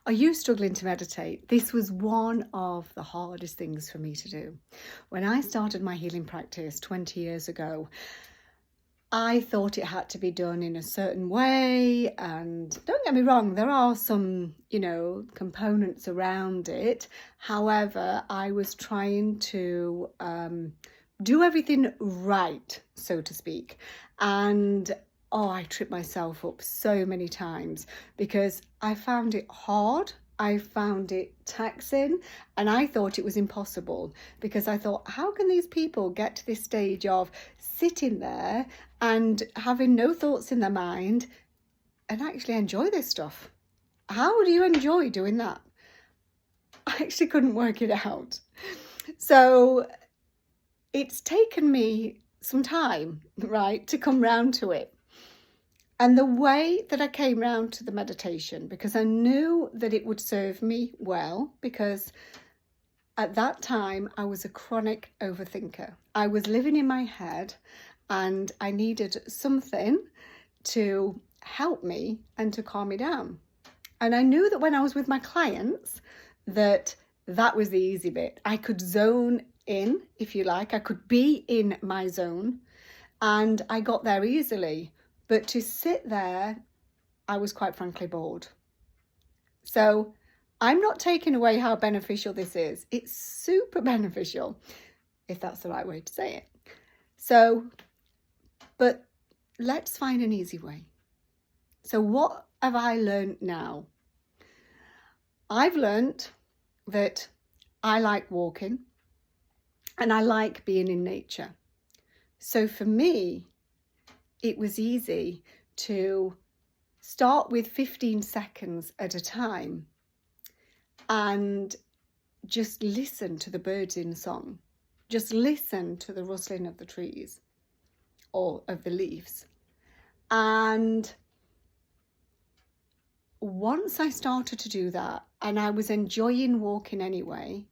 Are you struggling to meditate? This was one of the hardest things for me to do. When I started my healing practice 20 years ago, I thought it had to be done in a certain way. And don't get me wrong, there are some, components around it. However, I was trying to do everything right, so to speak. And I tripped myself up so many times because I found it hard. I found it taxing, and I thought it was impossible because I thought, how can these people get to this stage of sitting there and having no thoughts in their mind and actually enjoy this stuff? How do you enjoy doing that? I actually couldn't work it out. So it's taken me some time, right, to come round to it. And the way that I came round to the meditation, because I knew that it would serve me well, because at that time I was a chronic overthinker. I was living in my head and I needed something to help me and to calm me down. And I knew that when I was with my clients, that was the easy bit. I could zone in, if you like. I could be in my zone and I got there easily. But to sit there, I was quite frankly bored. So I'm not taking away how beneficial this is. It's super beneficial, if that's the right way to say it. So, but let's find an easy way. So what have I learned now? I've learned that I like walking and I like being in nature. So for me, it was easy to start with 15 seconds at a time and just listen to the birds in song. Just listen to the rustling of the trees or of the leaves. And once I started to do that, and I was enjoying walking anyway,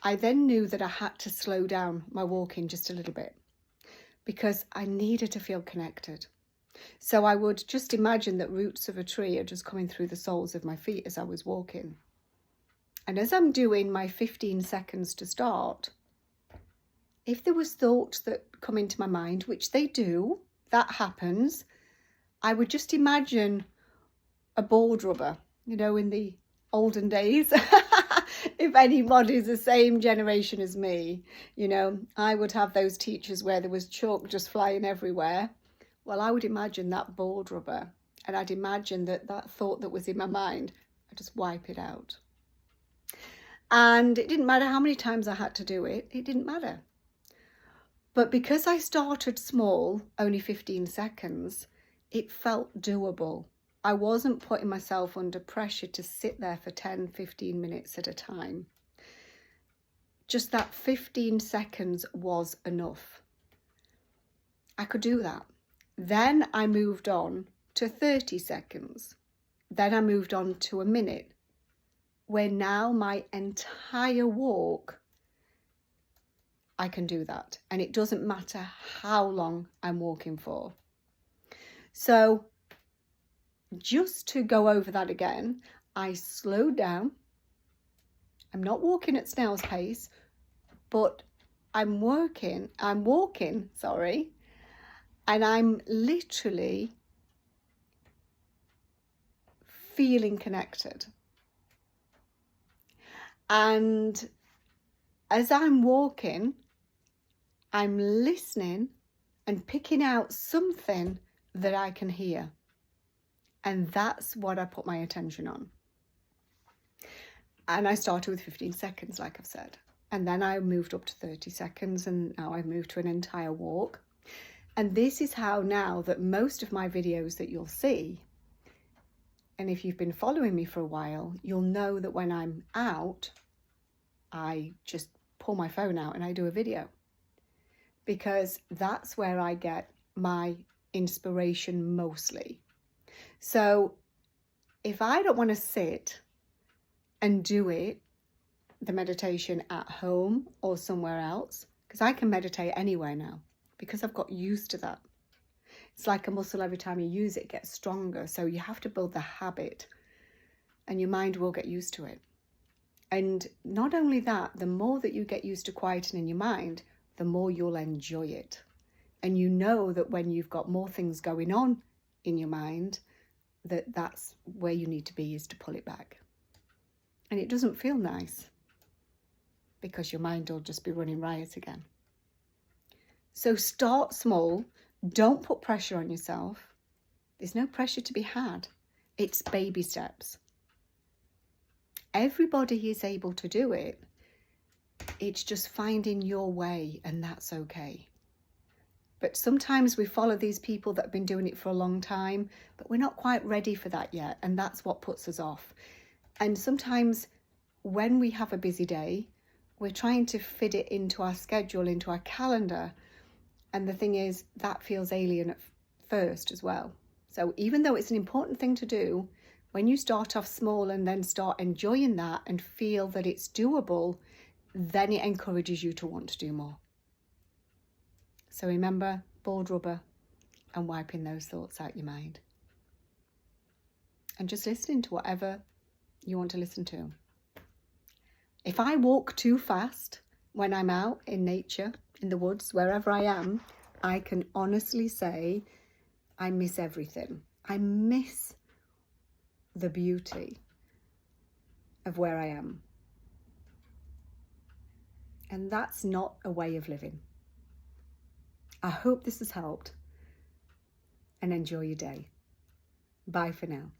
I then knew that I had to slow down my walking just a little bit, because I needed to feel connected. So I would just imagine that roots of a tree are just coming through the soles of my feet as I was walking. And as I'm doing my 15 seconds to start, if there was thoughts that come into my mind, which they do, that happens, I would just imagine a board rubber, in the olden days. If anybody's the same generation as me, I would have those teachers where there was chalk just flying everywhere. Well, I would imagine that board rubber, and I'd imagine that thought that was in my mind, I'd just wipe it out. And it didn't matter how many times I had to do it, it didn't matter. But because I started small, only 15 seconds, it felt doable. I wasn't putting myself under pressure to sit there for 10, 15 minutes at a time. Just that 15 seconds was enough. I could do that. Then I moved on to 30 seconds. Then I moved on to a minute, where now my entire walk, I can do that. And it doesn't matter how long I'm walking for. So just to go over that again, I slowed down. I'm not walking at snail's pace, but I'm walking, and I'm literally feeling connected. And as I'm walking, I'm listening and picking out something that I can hear. And that's what I put my attention on. And I started with 15 seconds, like I've said. And then I moved up to 30 seconds, and now I've moved to an entire walk. And this is how now that most of my videos that you'll see, and if you've been following me for a while, you'll know that when I'm out, I just pull my phone out and I do a video. Because that's where I get my inspiration mostly. So if I don't want to sit and do it, the meditation at home or somewhere else, because I can meditate anywhere now, because I've got used to that. It's like a muscle. Every time you use it, it gets stronger. So you have to build the habit. and your mind will get used to it. And not only that, the more that you get used to quietening your mind, the more you'll enjoy it. And you know that when you've got more things going on in your mind, that's where you need to be, is to pull it back. And it doesn't feel nice because your mind will just be running riot again. So start small. Don't put pressure on yourself. There's no pressure to be had. It's baby steps. Everybody is able to do it. It's just finding your way, and that's okay. But sometimes we follow these people that have been doing it for a long time, but we're not quite ready for that yet, and that's what puts us off. And sometimes when we have a busy day, we're trying to fit it into our schedule, into our calendar, and the thing is, that feels alien at first as well. So even though it's an important thing to do, when you start off small and then start enjoying that and feel that it's doable, then it encourages you to want to do more. So remember, board rubber and wiping those thoughts out your mind. And just listening to whatever you want to listen to. If I walk too fast when I'm out in nature, in the woods, wherever I am, I can honestly say I miss everything. I miss the beauty of where I am. And that's not a way of living. I hope this has helped, and enjoy your day. Bye for now.